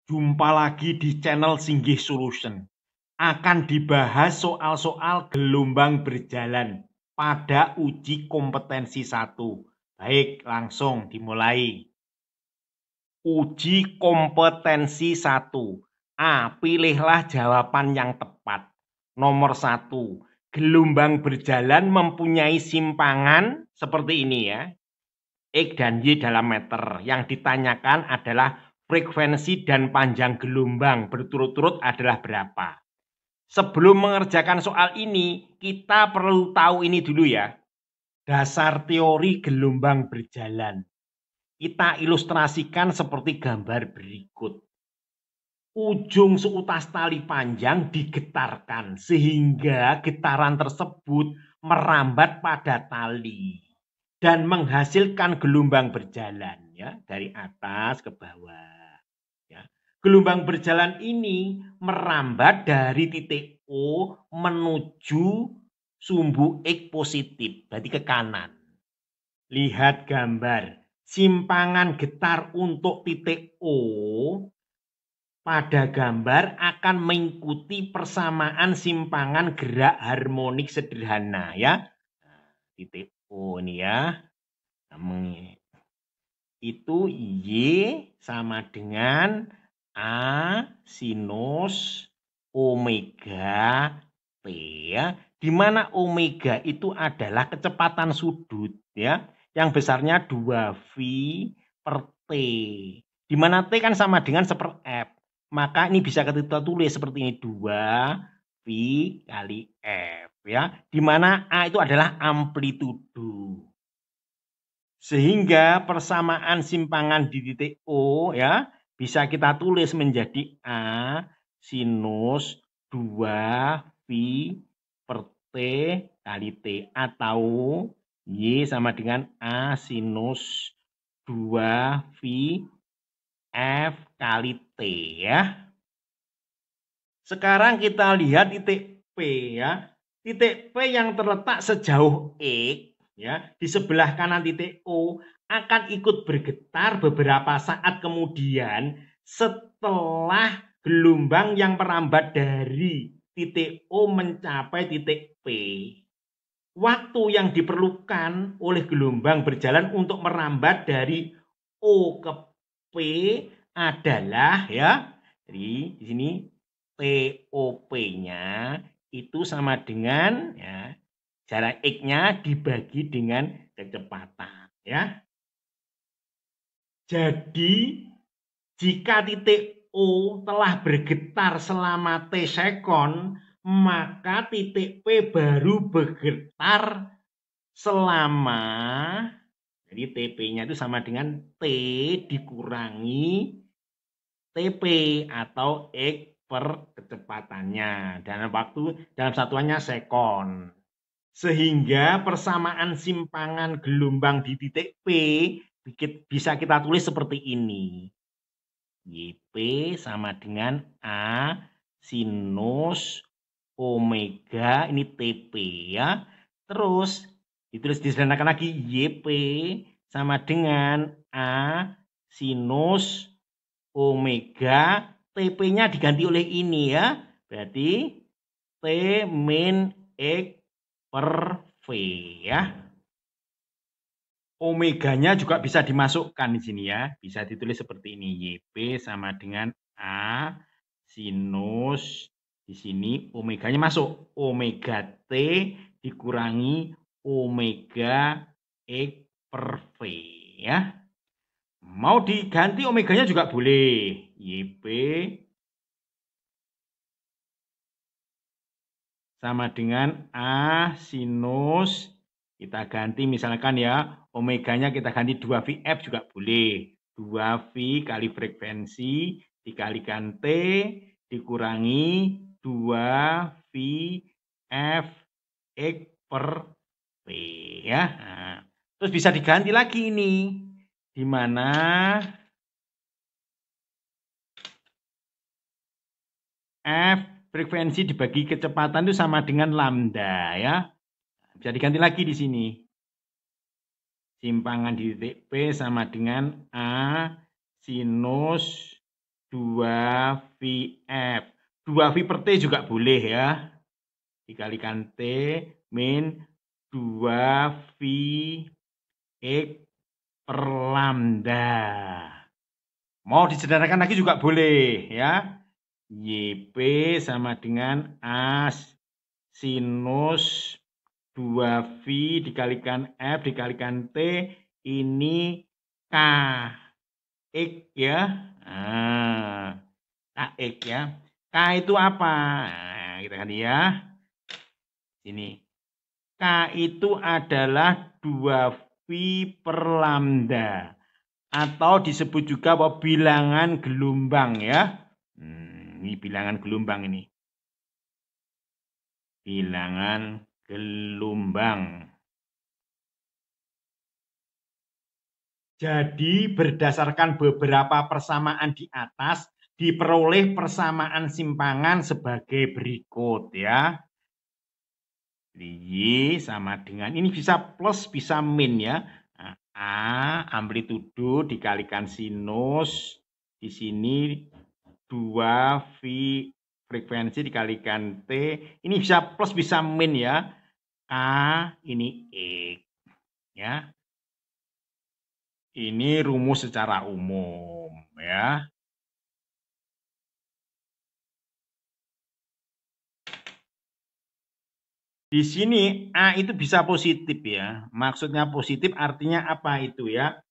Jumpa lagi di channel Singgih Solution. Akan dibahas soal-soal gelombang berjalan pada uji kompetensi 1. Baik, langsung dimulai. Uji kompetensi 1. A. Pilihlah jawaban yang tepat. Nomor 1. Gelombang berjalan mempunyai simpangan seperti ini ya. X dan Y dalam meter. Yang ditanyakan adalah frekuensi dan panjang gelombang berturut-turut adalah berapa. Sebelum mengerjakan soal ini, kita perlu tahu ini dulu ya. Dasar teori gelombang berjalan. Kita ilustrasikan seperti gambar berikut. Ujung seutas tali panjang digetarkan sehingga getaran tersebut merambat pada tali dan menghasilkan gelombang berjalan ya dari atas ke bawah ya. Gelombang berjalan ini merambat dari titik O menuju sumbu X positif, berarti ke kanan. Lihat gambar, simpangan getar untuk titik O pada gambar akan mengikuti persamaan simpangan gerak harmonik sederhana ya. Titik O ini ya. Itu Y sama dengan A sinus omega T ya. Di mana omega itu adalah kecepatan sudut ya. Yang besarnya 2V per T. Di mana T kan sama dengan 1/F. Maka ini bisa kita tulis seperti ini 2V kali F ya. Di mana A itu adalah amplitudo. Sehingga persamaan simpangan di titik O ya bisa kita tulis menjadi A sinus 2V per T kali T atau Y sama dengan A sinus 2V F kali T ya. Sekarang kita lihat titik P ya. Titik P yang terletak sejauh X ya, di sebelah kanan titik O akan ikut bergetar beberapa saat kemudian setelah gelombang yang merambat dari titik O mencapai titik P. Waktu yang diperlukan oleh gelombang berjalan untuk merambat dari O ke P adalah ya, jadi di sini TOP-nya itu sama dengan ya, jarak X-nya dibagi dengan kecepatan ya. Jadi jika titik O telah bergetar selama T sekon, maka titik P baru bergetar selama, jadi TP-nya itu sama dengan T dikurangi TP atau X per kecepatannya dalam satuannya sekon. Sehingga persamaan simpangan gelombang di titik P bisa kita tulis seperti ini. YP sama dengan A sinus omega, ini TP ya. Terus ditulis disederhanakan lagi, YP sama dengan A sinus omega, TP-nya diganti oleh ini ya. Berarti T min X per V ya. Omeganya juga bisa dimasukkan di sini ya. Bisa ditulis seperti ini. YP sama dengan A sinus, di sini omeganya masuk. Omega T dikurangi omega X per V ya. Mau diganti omeganya juga boleh. YP sama dengan A sinus, kita ganti misalkan ya, omeganya kita ganti 2VF juga boleh. 2V kali frekuensi dikalikan T dikurangi 2VF X per V ya. Nah, terus bisa diganti lagi ini. Di mana F frekuensi dibagi kecepatan itu sama dengan lambda ya. Bisa diganti lagi di sini. Simpangan di titik P sama dengan A sinus 2VF. 2V per T juga boleh ya. Dikalikan T min 2VX per lambda. Mau disederhanakan lagi juga boleh ya. YP sama dengan A sinus 2V dikalikan F dikalikan T, ini K X ya. Nah, KX ya. K itu apa? Nah, kita kan ya. Sini. K itu adalah 2V per lambda. Atau disebut juga bahwa bilangan gelombang ya. Ini bilangan gelombang ini. Bilangan gelombang. Jadi berdasarkan beberapa persamaan di atas, diperoleh persamaan simpangan sebagai berikut ya. Y sama dengan, ini bisa plus bisa min ya. Nah, A amplitudo dikalikan sinus, di sini 2V frekuensi dikalikan T, ini bisa plus bisa min ya. K ini X ya. Ini rumus secara umum ya. Di sini A itu bisa positif ya. Maksudnya positif artinya apa itu ya?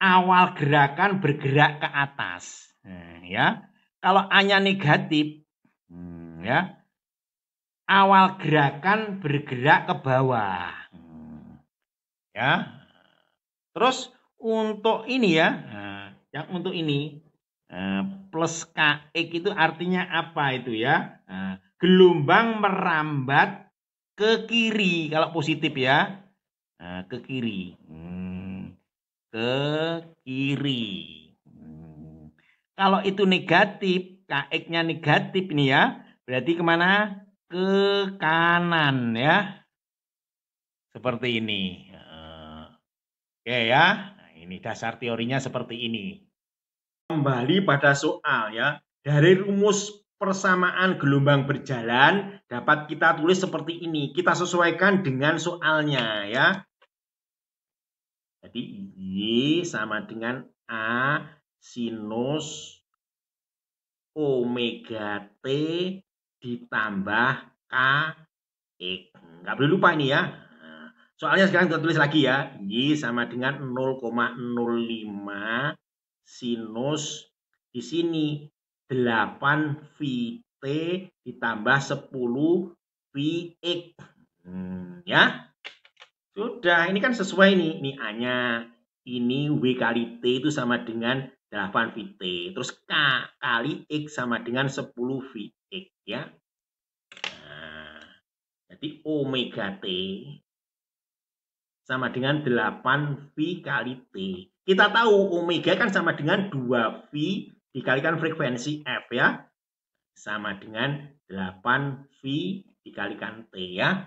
Awal gerakan bergerak ke atas. Nah, ya. Kalau A-nya negatif ya. Awal gerakan bergerak ke bawah. Ya. Terus untuk ini ya. Nah, yang untuk ini plus KX itu artinya apa itu ya? Nah, gelombang merambat ke kiri kalau positif ya. Nah, ke kiri. Ke kiri. Kalau itu negatif, KX-nya negatif ini ya. Berarti kemana? Ke kanan ya. Seperti ini. Oke ya. Nah, ini dasar teorinya seperti ini. Kembali pada soal ya. Dari rumus persamaan gelombang berjalan dapat kita tulis seperti ini. Kita sesuaikan dengan soalnya ya. Jadi Y sama dengan A sinus omega T ditambah KX. Nggak boleh lupa ini ya. Soalnya sekarang kita tulis lagi ya. Y sama dengan 0,05 sinus di sini 8 VT ditambah 10 VX. Ya. Sudah, ini kan sesuai nih. Ini A-nya. Ini W kali T itu sama dengan 8 VT. Terus K kali X sama dengan 10 VX ya. Nah, jadi omega T sama dengan 8V kali T. Kita tahu omega kan sama dengan 2V dikalikan frekuensi F ya. Sama dengan 8V dikalikan T ya.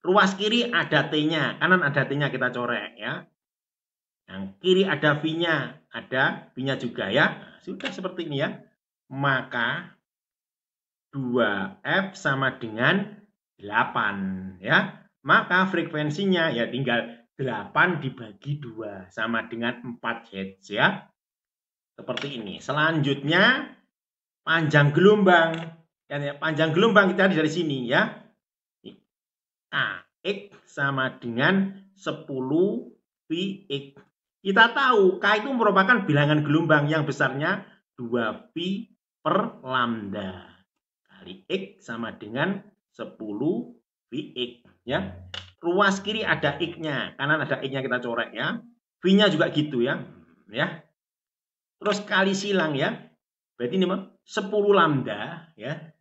Ruas kiri ada T-nya, kanan ada T-nya kita corek ya. Yang kiri ada V-nya, ada V-nya juga ya. Nah, sudah seperti ini ya. Maka 2F sama dengan 8 ya. Maka frekuensinya ya tinggal 8 dibagi 2 sama dengan 4 Hz ya. Seperti ini. Selanjutnya panjang gelombang. Ya, panjang gelombang kita dari sini ya. KX sama dengan 10 VX. Kita tahu K itu merupakan bilangan gelombang yang besarnya 2V per lambda. Kali X sama dengan 10 VX ya. Ruas kiri ada X-nya, kanan ada X-nya kita coret ya. V-nya juga gitu ya. Ya. Terus kali silang ya. Berarti ini 10 lambda ya.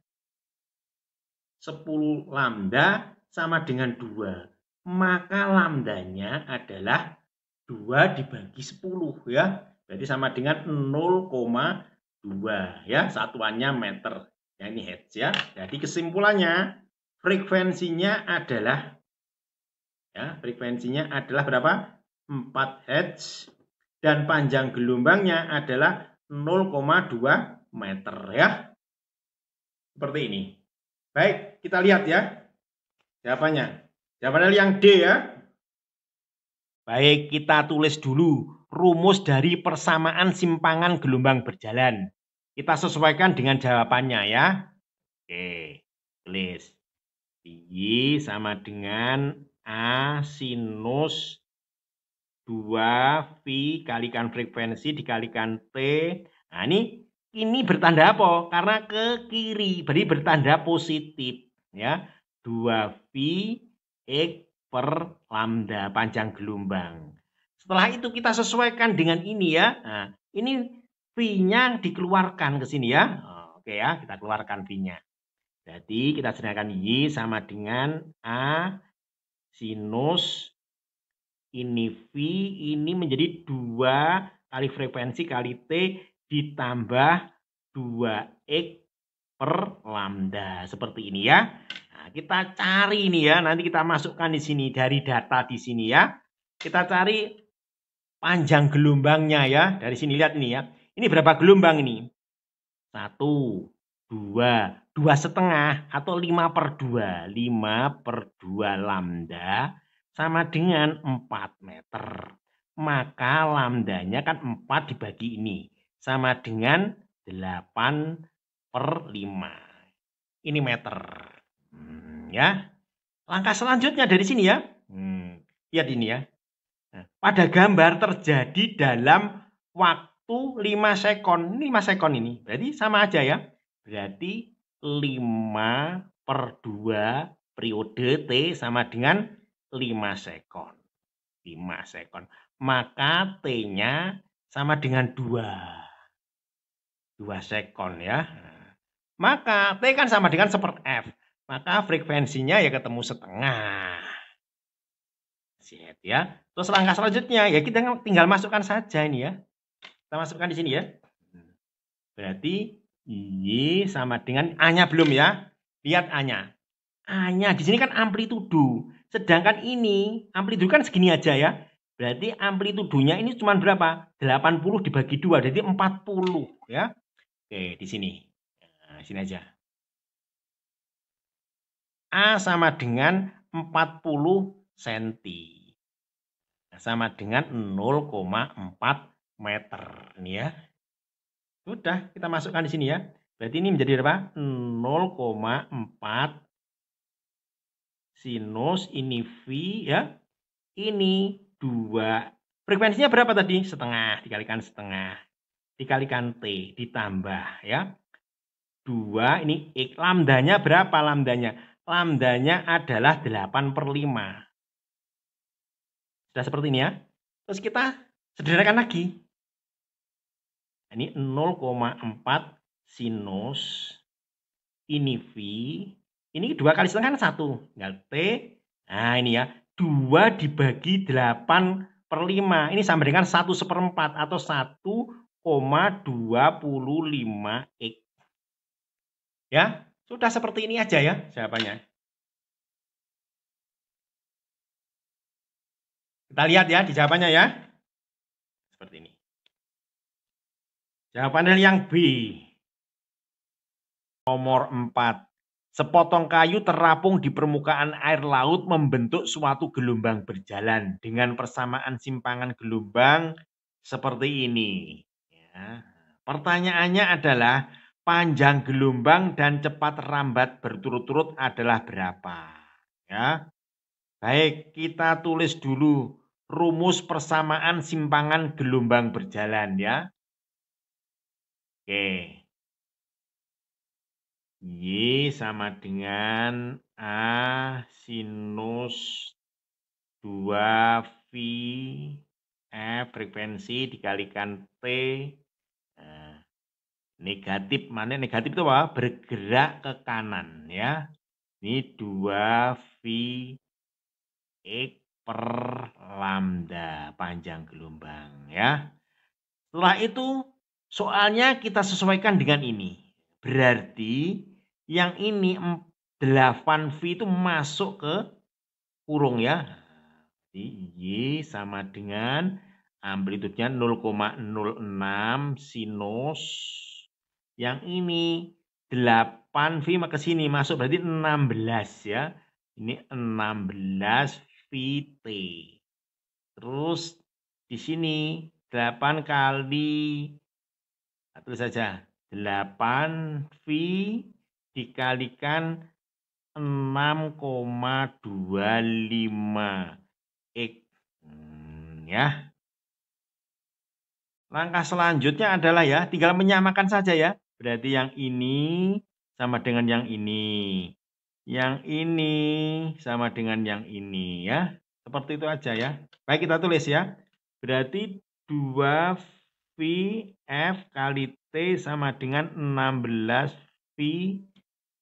10 lambda sama dengan 2. Maka lambdanya adalah 2 dibagi 10 ya. Berarti sama dengan 0,2 ya. Satuannya meter. Ya, ini hertz ya. Jadi kesimpulannya frekuensinya adalah berapa? 4 Hz dan panjang gelombangnya adalah 0,2 meter ya. Seperti ini. Baik, kita lihat ya jawabannya. Jawabannya yang D ya. Baik, kita tulis dulu rumus dari persamaan simpangan gelombang berjalan. Kita sesuaikan dengan jawabannya ya. Oke, tulis. Y sama dengan A sinus 2V kalikan frekuensi dikalikan T. Nah, ini bertanda apa? Karena ke kiri, berarti bertanda positif ya. 2V X per lambda panjang gelombang. Setelah itu kita sesuaikan dengan ini ya. Nah, ini V-nya dikeluarkan ke sini ya. Oke ya, kita keluarkan V-nya. Jadi kita sediakan Y sama dengan A sinus ini V, ini menjadi 2 kali frekuensi kali T ditambah 2X per lambda. Seperti ini ya. Nah, kita cari ini ya. Nanti kita masukkan di sini dari data di sini ya. Kita cari panjang gelombangnya ya. Dari sini lihat ini ya. Ini berapa gelombang ini? 1, 2, 2,5 atau 5/2. 5/2 lambda sama dengan 4 meter. Maka lambdanya kan 4 dibagi ini. Sama dengan 8/5. Ini meter. Ya. Langkah selanjutnya dari sini ya. Lihat ini ya. Nah, pada gambar terjadi dalam waktu 5 sekon. 5 sekon ini. Berarti sama aja ya. Berarti 5/2 periode T sama dengan 5 sekon. 5 sekon. Maka T-nya sama dengan 2. 2 sekon ya. Maka T kan sama dengan 1/F. Maka frekuensinya ya ketemu setengah. Set ya. Terus langkah selanjutnya ya kita tinggal masukkan saja ini ya. Kita masukkan di sini ya. Berarti Y sama dengan A-nya belum ya. Lihat A-nya. A-nya di sini kan amplitudo. Sedangkan ini amplitudo kan segini aja ya. Berarti amplitudonya ini cuma berapa? 80 dibagi 2. Jadi 40 ya. Oke, di sini. Nah, sini aja. A sama dengan 40 cm. Sama dengan 0,4 meter. Ini ya. Sudah, kita masukkan di sini ya. Berarti ini menjadi berapa? 0,4 sinus ini V ya. Ini 2. Frekuensinya berapa tadi? Setengah. Dikalikan setengah. Dikalikan T. Ditambah ya. 2 ini X. Lambdanya berapa lambdanya? Lambdanya adalah 8/5. Sudah seperti ini ya. Terus kita sederhanakan lagi. Ini 0,4 sinus ini V. Ini 2 kali setengah kan 1. Tinggal T. Nah ini ya. 2 dibagi 8/5. Ini sama dengan 1/4 atau 1,25 X. Ya. Sudah seperti ini aja ya jawabannya. Kita lihat ya di jawabannya ya. Seperti ini. Jawabannya yang B. Nomor 4. Sepotong kayu terapung di permukaan air laut membentuk suatu gelombang berjalan dengan persamaan simpangan gelombang seperti ini. Ya. Pertanyaannya adalah panjang gelombang dan cepat rambat berturut-turut adalah berapa? Ya. Baik, kita tulis dulu rumus persamaan simpangan gelombang berjalan ya. Oke. Y sama dengan A sinus 2V F frekuensi dikalikan T. Nah, negatif, mana negatif itu apa? Bergerak ke kanan ya. Ini 2V X per lambda panjang gelombang ya. Setelah itu soalnya kita sesuaikan dengan ini. Berarti yang ini 8V itu masuk ke kurung ya. Jadi Y sama dengan Amplitudenya 0,06 sinus. Yang ini 8 V ke sini masuk berarti 16 ya. Ini 16 VT. Terus di sini 8 kali, tulis saja 8 V dikalikan 6,25 X. Ya. Langkah selanjutnya adalah ya, tinggal menyamakan saja ya. Berarti yang ini sama dengan yang ini. Yang ini sama dengan yang ini ya. Seperti itu aja ya. Baik, kita tulis ya. Berarti 2VF kali T sama dengan 16 V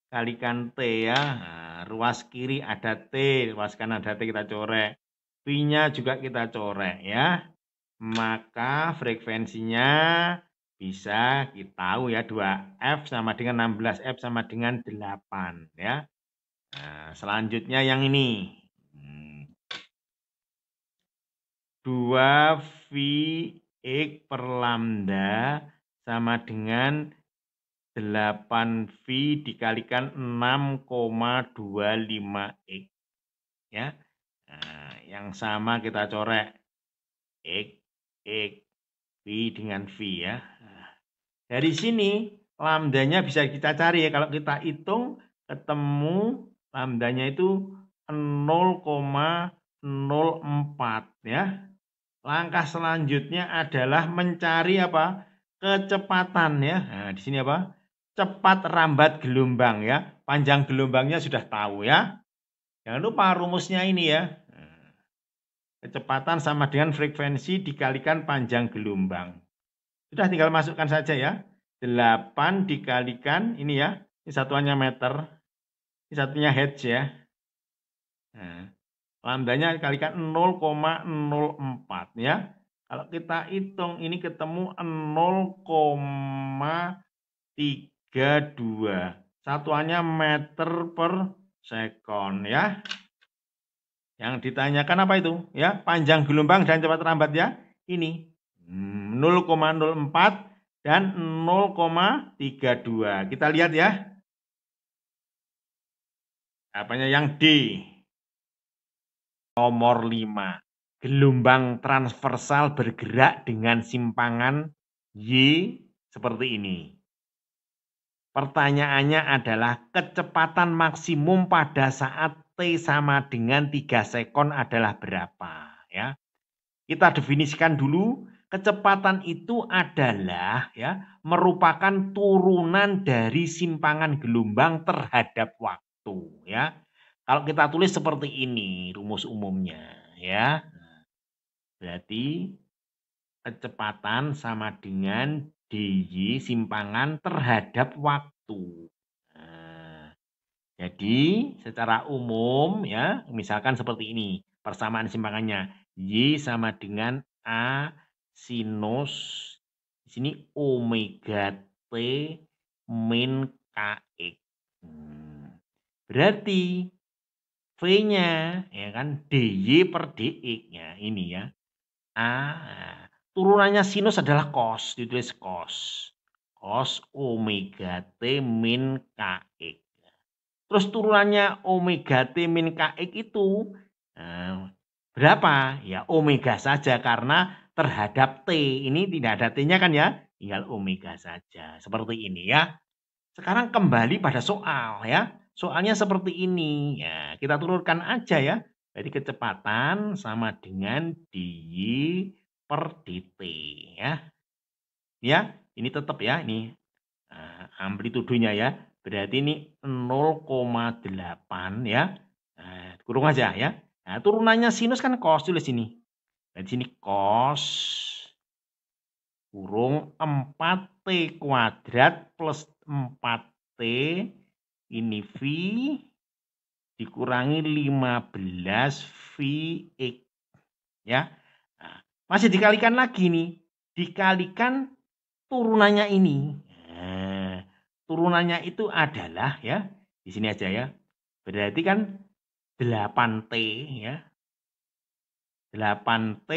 kalikan T ya. Nah, ruas kiri ada T, ruas kanan ada T, kita corek. V-nya juga kita corek ya. Maka frekuensinya bisa kita tahu ya, 2F sama dengan 16, F sama dengan 8 ya. Nah, selanjutnya yang ini. 2VX per lambda sama dengan 8V dikalikan 6,25X ya. Nah, yang sama kita corek X, V dengan V ya. Nah, dari sini lambdanya bisa kita cari ya. Kalau kita hitung ketemu lambdanya itu 0,04 ya. Langkah selanjutnya adalah mencari apa? Kecepatan ya. Nah, di sini apa? Cepat rambat gelombang ya. Panjang gelombangnya sudah tahu ya. Jangan lupa rumusnya ini ya. Kecepatan sama dengan frekuensi dikalikan panjang gelombang. Sudah, tinggal masukkan saja ya. 8 dikalikan ini ya. Ini satuannya meter. Ini satunya hertz ya. Nah, lambdanya dikalikan 0,04 ya. Kalau kita hitung ini ketemu 0,32. Satuannya meter per sekon ya. Yang ditanyakan apa itu? Ya, panjang gelombang dan cepat rambat ya. Ini 0,04 dan 0,32. Kita lihat ya. Apanya yang D? Nomor 5. Gelombang transversal bergerak dengan simpangan Y seperti ini. Pertanyaannya adalah kecepatan maksimum pada saat T sama dengan 3 sekon adalah berapa ya. Kita definisikan dulu, kecepatan itu adalah ya merupakan turunan dari simpangan gelombang terhadap waktu ya. Kalau kita tulis seperti ini rumus umumnya ya. Berarti kecepatan sama dengan DY simpangan terhadap waktu. Nah, jadi secara umum ya, misalkan seperti ini persamaan simpangannya. Y sama dengan A sinus di sini omega T min KX. Berarti V-nya ya kan DY per DX ya ini ya. Turunannya sinus adalah cos, ditulis cos. Cos omega T min KX. Terus turunannya omega T min KX itu berapa? Ya omega saja karena terhadap T. Ini tidak ada T-nya kan ya. Tinggal omega saja. Seperti ini ya. Sekarang kembali pada soal ya. Soalnya seperti ini. Ya, kita turunkan aja ya. Jadi kecepatan sama dengan dy per dt ya. Ya, ini tetap ya ini amplitudonya ya. Berarti ini 0,8 ya. Kurung aja ya. Nah, turunannya sinus kan cos, tulis sini. Di sini cos kurung 4T kuadrat plus 4T ini V dikurangi 15 VX ya. Nah, masih dikalikan lagi nih. Dikalikan turunannya ini. Nah, turunannya itu adalah ya, di sini aja ya. Berarti kan 8T ya. 8T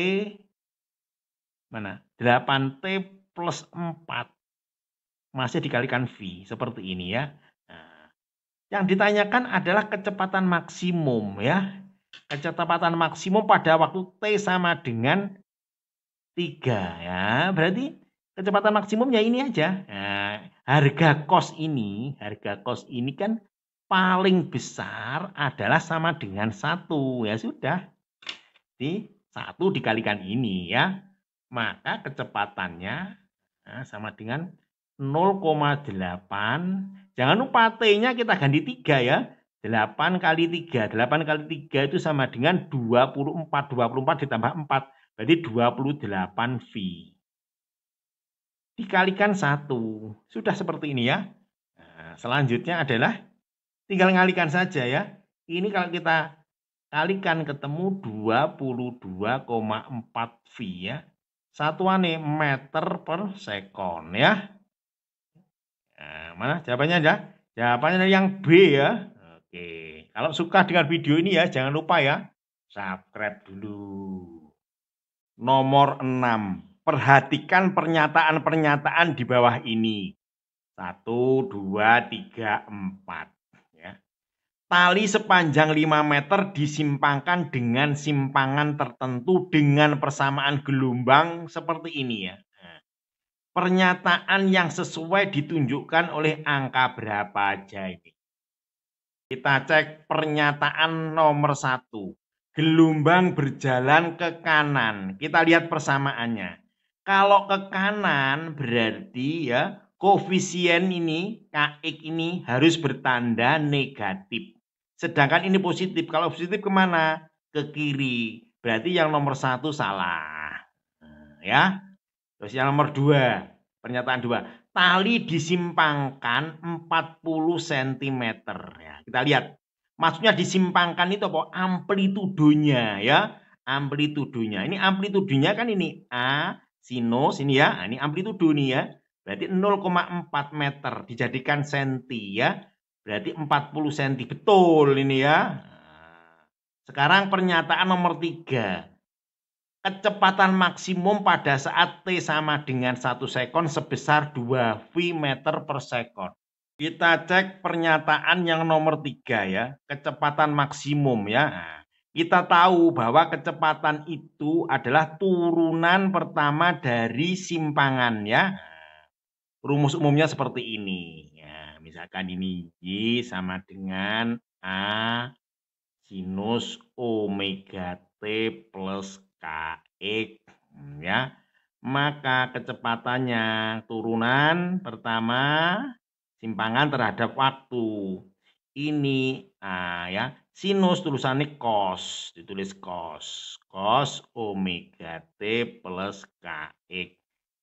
Mana? 8T plus 4. Masih dikalikan V. Seperti ini ya. Nah, yang ditanyakan adalah kecepatan maksimum ya. Kecepatan maksimum pada waktu T sama dengan 3 ya. Berarti kecepatan maksimumnya ini aja. Nah, harga kos ini kan paling besar adalah sama dengan 1. Ya sudah. Di 1 dikalikan ini ya. Maka kecepatannya sama dengan 0,8. Jangan lupa T-nya kita ganti 3 ya. 8 kali 3. 8 kali 3 itu sama dengan 24. 24 ditambah 4. Berarti 28 V. Dikalikan 1. Sudah seperti ini ya. Nah, selanjutnya adalah tinggal ngalikan saja ya. Ini kalau kita kalikan ketemu 22,4 V ya. Satuannya meter per sekon ya. Nah, mana jawabannya ada? Jawabannya yang B ya. Oke. Kalau suka dengan video ini ya, jangan lupa ya. Subscribe dulu. Nomor 6. Perhatikan pernyataan-pernyataan di bawah ini. 1, 2, 3, 4. Ya. Tali sepanjang 5 meter disimpangkan dengan simpangan tertentu dengan persamaan gelombang seperti ini ya. Pernyataan yang sesuai ditunjukkan oleh angka berapa aja ini. Kita cek pernyataan nomor 1. Gelombang berjalan ke kanan. Kita lihat persamaannya. Kalau ke kanan berarti ya koefisien ini, Kx ini harus bertanda negatif. Sedangkan ini positif. Kalau positif kemana? Ke kiri. Berarti yang nomor 1 salah. Ya. Terus yang nomor 2, pernyataan 2. Tali disimpangkan 40 cm. Ya, kita lihat. Maksudnya disimpangkan itu apa? Amplitudonya ya. Amplitudonya. Ini amplitudonya kan ini A sinus ini ya. Nah, ini amplitudo nih ya. Berarti 0,4 meter dijadikan senti ya. Berarti 40 cm. Betul ini ya. Sekarang pernyataan nomor 3. Kecepatan maksimum pada saat T sama dengan 1 sekon sebesar 2 V meter per sekon. Kita cek pernyataan yang nomor 3 ya. Kecepatan maksimum ya. Nah, kita tahu bahwa kecepatan itu adalah turunan pertama dari simpangan ya. Rumus umumnya seperti ini. Ya, misalkan ini Y sama dengan A sinus omega T plus Kx ya. Maka kecepatannya turunan pertama simpangan terhadap waktu. Ini ya, sinus tulisannya cos, ditulis cos. Cos omega T plus Kx.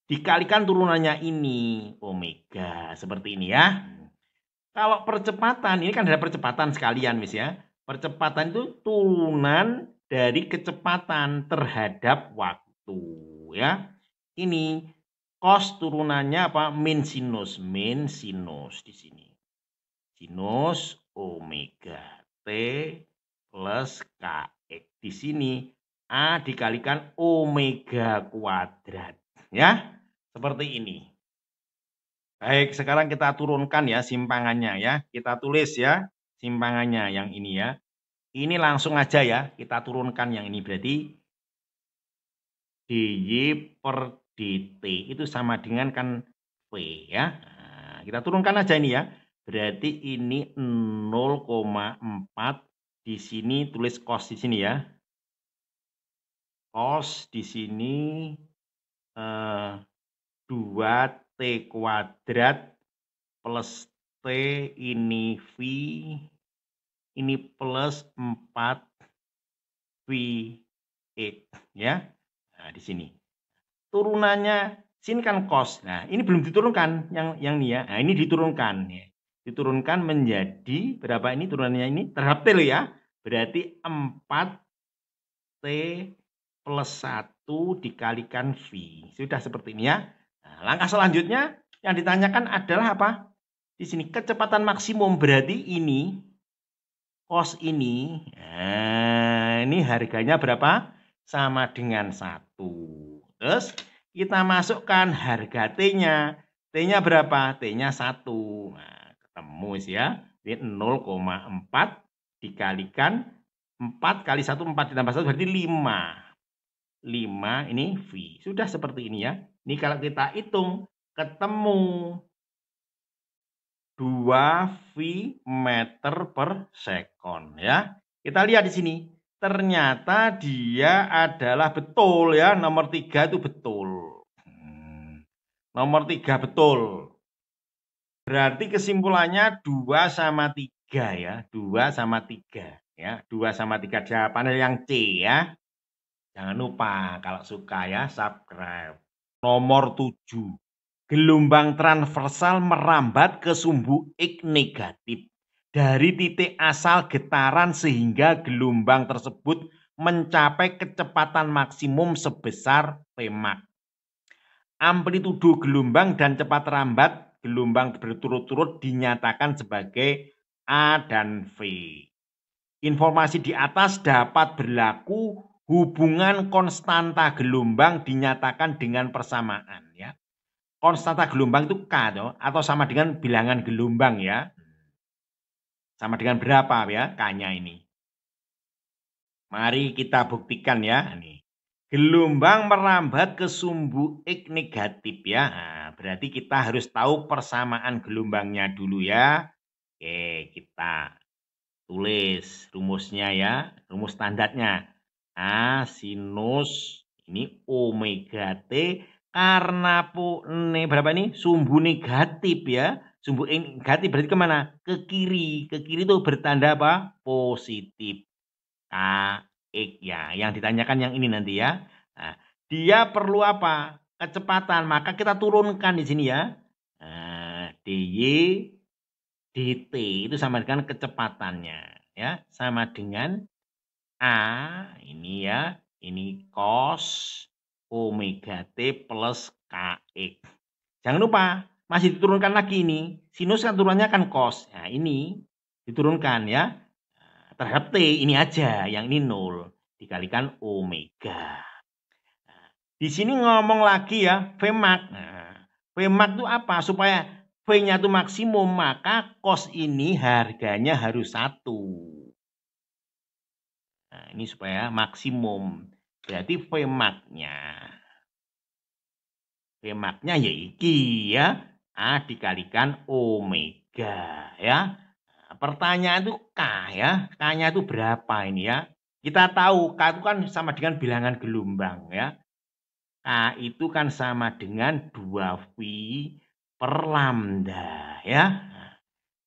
Dikalikan turunannya ini omega seperti ini ya. Kalau percepatan ini kan ada percepatan sekalian Miss ya. Percepatan itu turunan dari kecepatan terhadap waktu ya. Ini cos turunannya apa? Min sinus di sini. Sinus omega T plus Kx. Di sini A dikalikan omega kuadrat ya. Seperti ini. Baik, sekarang kita turunkan ya simpangannya ya. Kita tulis ya simpangannya yang ini ya. Ini langsung aja ya, kita turunkan yang ini. Berarti dy per dt itu sama dengan kan V ya. Nah, kita turunkan aja ini ya. Berarti ini 0,4. Di sini tulis cos di sini ya. Cos di sini 2T kuadrat plus T ini V. Ini plus 4 V8 ya. Nah, di sini. Turunannya sini kan cos. Nah, ini belum diturunkan yang ini ya. Nah, ini diturunkan ya. Diturunkan menjadi berapa ini turunannya ini terhadap T ya. Berarti 4T plus 1 dikalikan V. Sudah seperti ini ya. Nah, langkah selanjutnya yang ditanyakan adalah apa? Di sini kecepatan maksimum berarti ini cos ini, nah, ini harganya berapa? Sama dengan 1. Terus kita masukkan harga T-nya. T-nya berapa? T-nya 1. Nah, ketemu sih ya. Ini 0,4 dikalikan 4 kali 1, 4 ditambah 1 berarti 5. 5 ini V. Sudah seperti ini ya. Ini kalau kita hitung, ketemu 2 V meter per second ya. Kita lihat di sini. Ternyata dia adalah betul ya. Nomor 3 itu betul. Nomor 3 betul. Berarti kesimpulannya 2 sama 3 ya. 2 sama 3 ya. 2 sama 3 jawabannya yang C ya. Jangan lupa kalau suka ya subscribe. Nomor 7. Gelombang transversal merambat ke sumbu X negatif dari titik asal getaran sehingga gelombang tersebut mencapai kecepatan maksimum sebesar Vmax. Amplitudo gelombang dan cepat rambat gelombang berturut-turut dinyatakan sebagai A dan V. Informasi di atas dapat berlaku hubungan konstanta gelombang dinyatakan dengan persamaan ya. Konstanta gelombang itu K atau sama dengan bilangan gelombang ya. Sama dengan berapa ya K-nya ini. Mari kita buktikan ya. Ini. Gelombang merambat ke sumbu X negatif ya. Nah, berarti kita harus tahu persamaan gelombangnya dulu ya. Oke, kita tulis rumusnya ya. Rumus standarnya. Sinus ini omega T karena berapa ini? Sumbu negatif ya. Sumbu negatif berarti kemana? Ke kiri. Ke kiri itu bertanda apa? Positif. Kx ya. Yang ditanyakan yang ini nanti ya. Nah, dia perlu apa? Kecepatan. Maka kita turunkan di sini ya. dy dt itu sama dengan kecepatannya ya. Sama dengan A ini ya, ini cos omega T plus Kx. Jangan lupa, masih diturunkan lagi ini. Sinus kan turunannya kan cos. Nah, ini diturunkan ya. Terhadap T ini aja, yang ini 0. Dikalikan omega. Nah, di sini ngomong lagi ya, Vmax. Nah, Vmax itu apa? Supaya V-nya itu maksimum, maka cos ini harganya harus 1. Nah, ini supaya maksimum. Berarti Vmax-nya ya iki ya. A dikalikan omega ya. Nah, pertanyaan itu K ya. K-nya itu berapa ini ya? Kita tahu K itu kan sama dengan bilangan gelombang ya. K itu kan sama dengan 2V per lambda ya.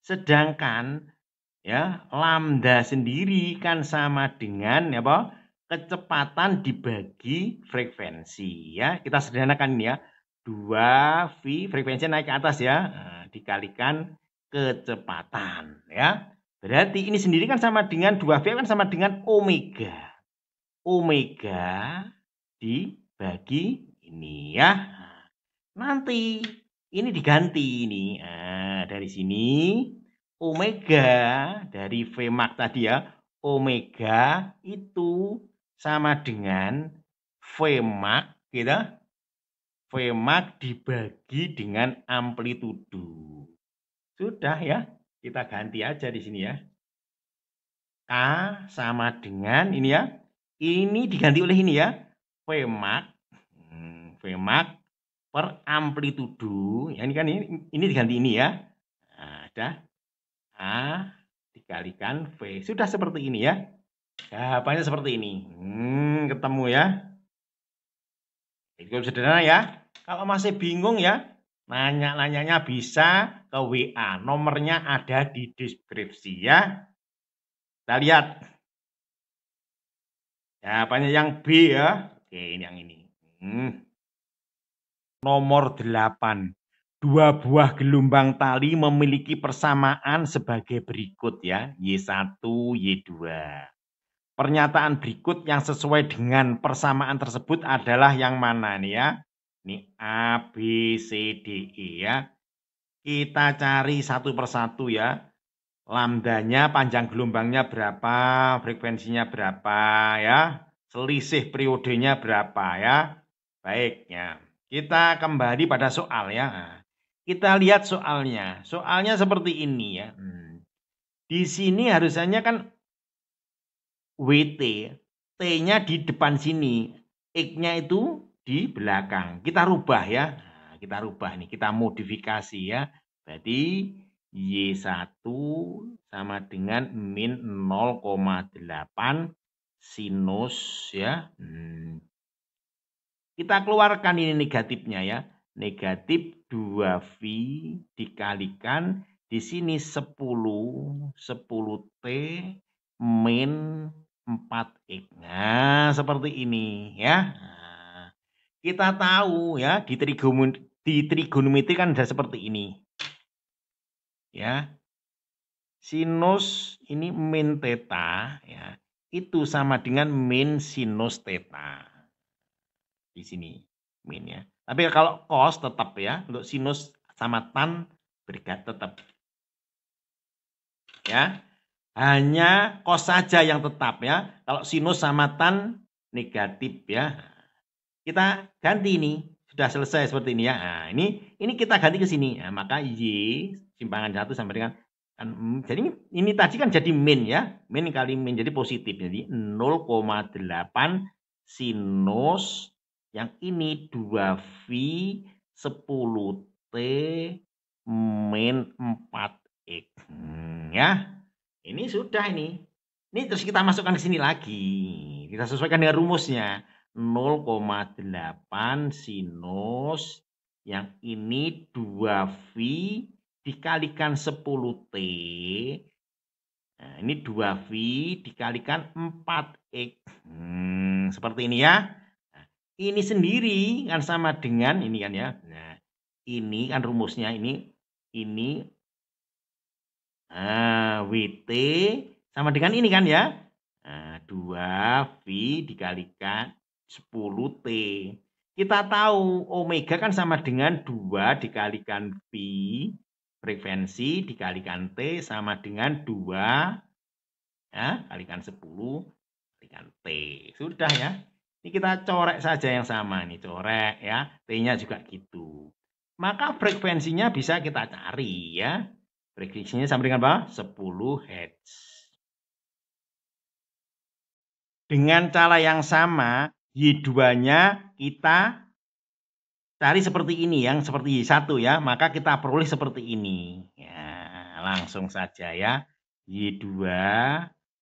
Sedangkan ya lambda sendiri kan sama dengan apa? Kecepatan dibagi frekuensi ya. Kita sederhanakan ini ya. 2V frekuensi naik ke atas ya. Nah, dikalikan kecepatan ya. Berarti ini sendiri kan sama dengan 2V kan sama dengan omega. Omega dibagi ini ya. Nanti ini diganti ini. Nah, dari sini omega dari Vmax tadi ya. Omega itu sama dengan Vmax gitu. Vmax dibagi dengan amplitudo. Sudah ya, kita ganti aja di sini ya. K sama dengan ini ya. Ini diganti oleh ini ya. Vmax per amplitudo. Ya, ini kan ini diganti ini ya. Nah, ada A dikalikan V. Sudah seperti ini ya. Jawabannya seperti ini. Ketemu ya. Itu sederhana ya. Kalau masih bingung ya, nanya-nanyanya bisa ke WA. Nomornya ada di deskripsi ya. Kita lihat. Jawabannya yang B ya. Oke, ini yang ini. Nomor 8. Dua buah gelombang tali memiliki persamaan sebagai berikut ya. Y1, Y2. Pernyataan berikut yang sesuai dengan persamaan tersebut adalah yang mana nih ya? Ini A, B, C, D, E ya. Kita cari satu persatu ya. Lambdanya, panjang gelombangnya berapa, frekuensinya berapa ya. Selisih periodenya berapa ya. Baik ya. Kita kembali pada soal ya. Nah, kita lihat soalnya. Soalnya seperti ini ya. Di sini harusnya kan WT. T-nya di depan sini. X-nya itu di belakang. Kita rubah ya. Nah, kita rubah nih. Kita modifikasi ya. Berarti Y1 sama dengan min 0,8 sinus ya. Kita keluarkan ini negatifnya ya. Negatif 2V dikalikan di sini 10 T min 4X. Nah, seperti ini ya. Nah, kita tahu ya di trigonometri kan ada seperti ini. Ya. Sinus ini min theta ya. Itu sama dengan min sinus theta. Di sini min ya. Tapi kalau cos tetap ya, untuk sinus sama tan berikat tetap. Ya. Hanya cos saja yang tetap ya. Kalau sinus sama tan negatif ya. Kita ganti ini. Sudah selesai seperti ini ya. Nah, ini kita ganti ke sini. Nah, maka Y simpangan 1 sama dengan jadi ini tadi kan jadi min ya. Min kali min jadi positif. Jadi 0,8 sinus yang ini 2V 10T min 4X. Ya. Ini sudah ini. Ini terus kita masukkan ke sini lagi. Kita sesuaikan dengan rumusnya. 0,8 sinus yang ini 2V dikalikan 10T. Nah, ini 2V dikalikan 4X. Seperti ini ya. Nah, ini sendiri kan sama dengan ini kan ya. Nah, ini kan rumusnya ini WT sama dengan ini kan ya. Nah, 2V dikalikan 10T. Kita tahu omega kan sama dengan 2 dikalikan V frekuensi dikalikan T sama dengan 2 ya, kalikan 10 kalikan T. Sudah ya. Ini kita corek saja yang sama nih, corek ya. T-nya juga gitu. Maka frekuensinya bisa kita cari ya. Frekuensinya sama dengan apa? 10 Hz. Dengan cara yang sama, Y2-nya kita cari seperti ini, yang seperti Y1 ya. Maka kita peroleh seperti ini. Ya, langsung saja ya. Y2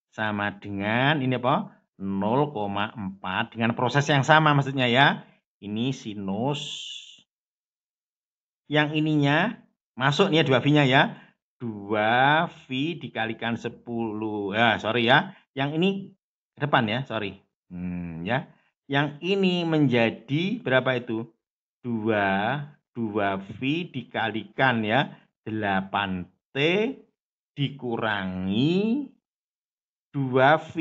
sama dengan ini apa? 0,4 dengan proses yang sama maksudnya ya. Ini sinus. Yang ininya masuk nih ya 2V-nya ya. 2V dikalikan 10. Ya, sorry ya. Yang ini ke depan ya, sorry. Ya. Yang ini menjadi berapa itu? 2V dikalikan ya 8T dikurangi 2V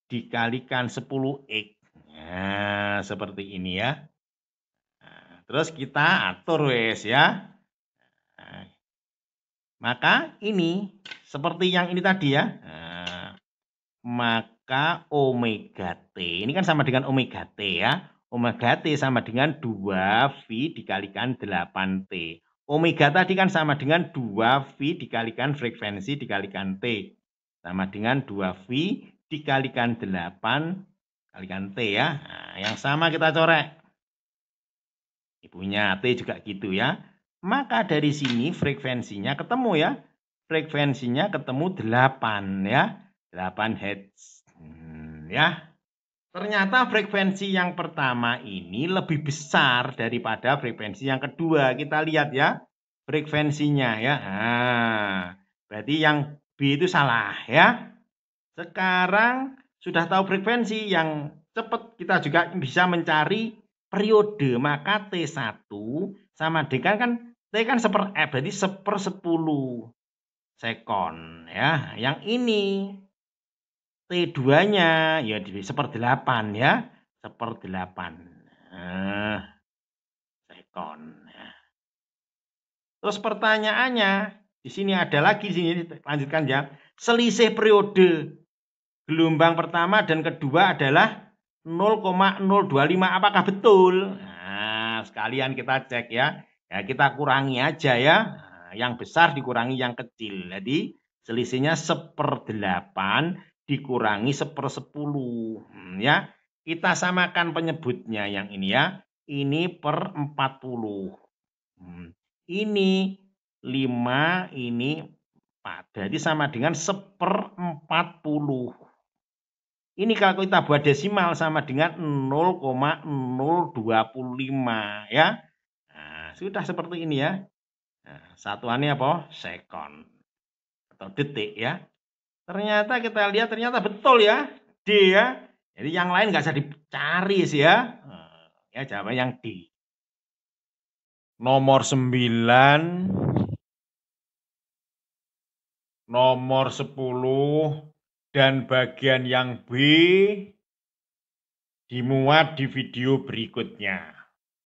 dikalikan 10X. Nah, seperti ini ya. Nah, terus kita atur wes ya. Nah, maka ini seperti yang ini tadi ya. Nah, maka omega T ini kan sama dengan omega T ya. Omega T sama dengan 2V dikalikan 8T. Omega tadi kan sama dengan 2V dikalikan frekuensi dikalikan T. Sama dengan 2V dikalikan 8 kalikan T ya. Nah, yang sama kita corek. Ibunya T juga gitu ya. Maka dari sini frekuensinya ketemu ya. Frekuensinya ketemu 8 ya. 8 Hz. Ya. Ternyata frekuensi yang pertama ini lebih besar daripada frekuensi yang kedua. Kita lihat ya. Frekuensinya ya. Nah, berarti yang B itu salah ya. Sekarang sudah tahu frekuensi, yang cepat kita juga bisa mencari periode. Maka T1 sama dengan kan T kan 1/f, berarti 1/10 sekon ya. Yang ini T2-nya ya 1/8 ya. 1/8 sekon ya. Terus pertanyaannya di sini ada lagi, di sini lanjutkan ya. Selisih periode gelombang pertama dan kedua adalah 0,025. Apakah betul? Nah, sekalian kita cek ya. Ya kita kurangi aja ya. Nah, yang besar dikurangi yang kecil. Jadi selisihnya 1/8 dikurangi 1/10. Ya. Kita samakan penyebutnya yang ini ya. Ini per 40. Ini 5, ini 4. Berarti sama dengan 1/40. Ini kalau kita buat desimal sama dengan 0,025 ya. Nah, sudah seperti ini ya. Nah, satuannya apa? Second atau detik ya. Ternyata kita lihat ternyata betul ya. D ya. Jadi yang lain nggak usah dicari sih ya. Ya jawabannya yang D. Nomor 9, nomor 10, dan bagian yang B dimuat di video berikutnya.